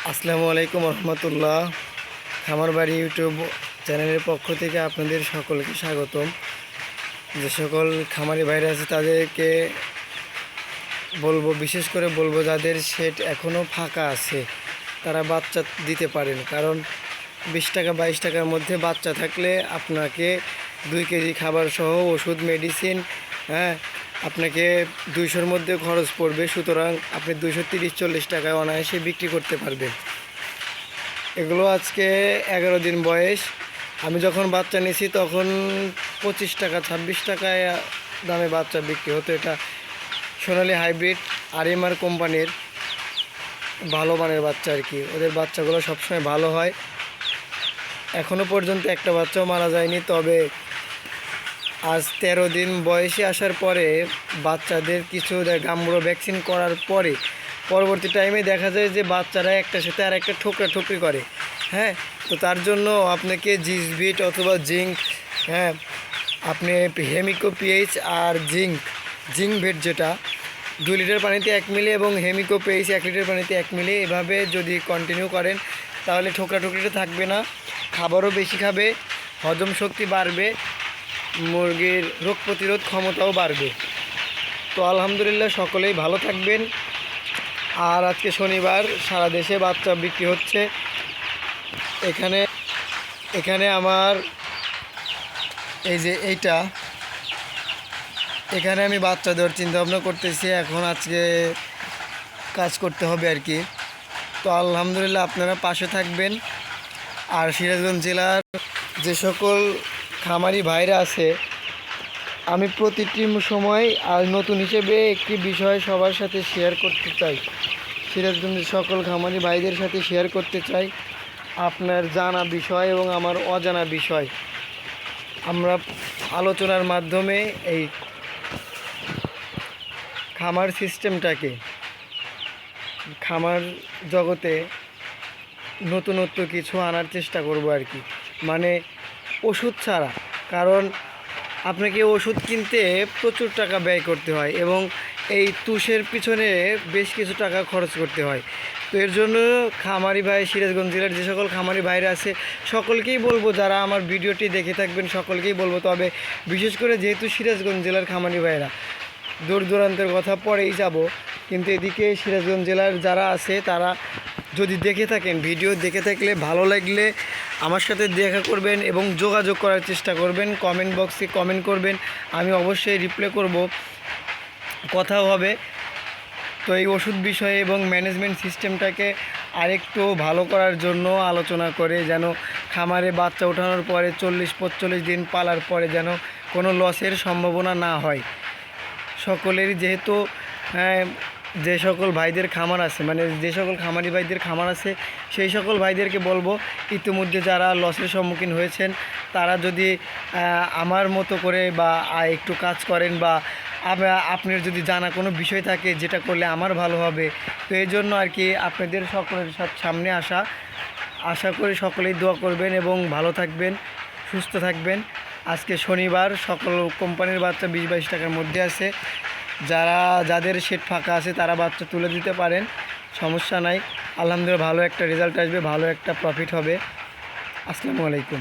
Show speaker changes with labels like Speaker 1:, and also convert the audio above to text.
Speaker 1: আসসালামু আলাইকুম রহমতুল্লাহ। খামার বাড়ি ইউটিউব চ্যানেলের পক্ষ থেকে আপনাদের সকলকে স্বাগতম। যে সকল খামারি ভাইরা আছে তাদেরকে বিশেষ করে বলবো যাদের শেড এখনও ফাঁকা আছে তারা বাচ্চা দিতে পারেন, কারণ 20 টাকা 22 টাকার মধ্যে বাচ্চা থাকলে আপনাকে 2 কেজি খাবার সহ ওষুধ মেডিসিন, হ্যাঁ, আপনাকে 200-র মধ্যে খরচ পড়বে। সুতরাং আপনি 230-40 টাকায় অনায়াসে বিক্রি করতে পারবেন। এগুলো আজকে 11 দিন বয়স। আমি যখন বাচ্চা নিয়েছি তখন 25 টাকা 26 টাকায় দামে বাচ্চা বিক্রি হতো। এটা সোনালি হাইব্রিড আরএমআর কোম্পানির ভালো মানের বাচ্চা আর কি। ওদের বাচ্চাগুলো সবসময় ভালো হয়। এখনও পর্যন্ত একটা বাচ্চাও মারা যায়নি। তবে আজ 13 দিন বয়সে আসার পরে বাচ্চাদের কিছু গাম্বুরো ভ্যাকসিন করার পরে পরবর্তী টাইমে দেখা যায় যে বাচ্চারা একটার সাথে আর একটা ঠোকরি করে। হ্যাঁ, তো তার জন্য আপনাকে জিসবিট অথবা জিঙ্ক, হ্যাঁ, আপনি হেমিকো পিএইচ আর জিঙ্ক ভেট, যেটা 2 লিটার পানিতে 1 মিলি এবং হেমিকো পিএইচ 1 লিটার পানিতে 1 মিলি, এভাবে যদি কন্টিনিউ করেন তাহলে ঠোকরিটা থাকবে না। খাবারও বেশি খাবে, হজম শক্তি বাড়বে, মুরগির রোগ প্রতিরোধ ক্ষমতাও বাড়বে। তো আলহামদুলিল্লাহ, সকলেই ভালো থাকবেন। আর আজকে শনিবার, সারা দেশে বাচ্চা বিক্রি হচ্ছে। এখানে আমার এই যে এখানে আমি বাচ্চা দেওয়ার চিন্তাভাবনা করতেছি। এখন আজকে কাজ করতে হবে আর কি। তো আলহামদুলিল্লাহ, আপনারা পাশে থাকবেন। আর সিরাজগঞ্জ জেলার যে সকল খামারি ভাইরা আছে, আমি প্রতিটি সময় আর নতুন হিসেবে একটি বিষয় সবার সাথে শেয়ার করতে চাই। সিরাজগঞ্জের সকল খামারি ভাইদের সাথে শেয়ার করতে চাই আপনার জানা বিষয় এবং আমার অজানা বিষয়। আমরা আলোচনার মাধ্যমে এই খামার সিস্টেমটাকে, খামার জগতে নতুনত্ব কিছু আনার চেষ্টা করব আর কি। মানে ওষুধ ছাড়া, কারণ আপনাকে ওষুধ কিনতে প্রচুর টাকা ব্যয় করতে হয় এবং এই তুষের পিছনে বেশ কিছু টাকা খরচ করতে হয়। তো এর জন্য খামারি ভাই, সিরাজগঞ্জ জেলার যে সকল খামারি ভাইরা আছে সকলকেই বলবো, যারা আমার ভিডিওটি দেখে থাকবেন সকলকেই বলবো, তবে বিশেষ করে যেহেতু সিরাজগঞ্জ জেলার খামারি ভাইরা, দূর দূরান্তের কথা পরেই যাব, কিন্তু এদিকে সিরাজগঞ্জ জেলার যারা আছে তারা যদি দেখে থাকেন, ভিডিও দেখে থাকলে ভালো লাগলে আমার সাথে দেখা করবেন এবং যোগাযোগ করার চেষ্টা করবেন। কমেন্ট বক্সে কমেন্ট করবেন, আমি অবশ্যই রিপ্লাই করব, কথাও হবে। তো এই ওষুধ বিষয়ে এবং ম্যানেজমেন্ট সিস্টেমটাকে আরেকটু ভালো করার জন্য আলোচনা করে, যেন খামারে বাচ্চা ওঠানোর পরে 40-45 দিন পালার পরে যেন কোনো লসের সম্ভাবনা না হয়। সকলেরই যেহেতু যে সকল ভাইদের খামার আছে, মানে যে সকল খামারি ভাইদের খামার আছে, সেই সকল ভাইদেরকে বলবো, ইতিমধ্যে যারা লসের সম্মুখীন হয়েছেন তারা যদি আমার মতো করে বা একটু কাজ করেন, বা আপনার যদি জানা কোনো বিষয় থাকে যেটা করলে আমার ভালো হবে, তো এই জন্য আর কি আপনাদের সকলের সামনে আশা করি সকলেই দোয়া করবেন এবং ভালো থাকবেন, সুস্থ থাকবেন। আজকে শনিবার, সকল কোম্পানির বাচ্চা 20-22 টাকার মধ্যে আছে। যাদের শেড ফাঁকা আছে তারা বাচ্চা তুলে দিতে পারেন, সমস্যা নাই। আলহামদুলিল্লাহ, ভালো একটা রেজাল্ট আসবে, ভালো একটা প্রফিট হবে। আসসালামু আলাইকুম।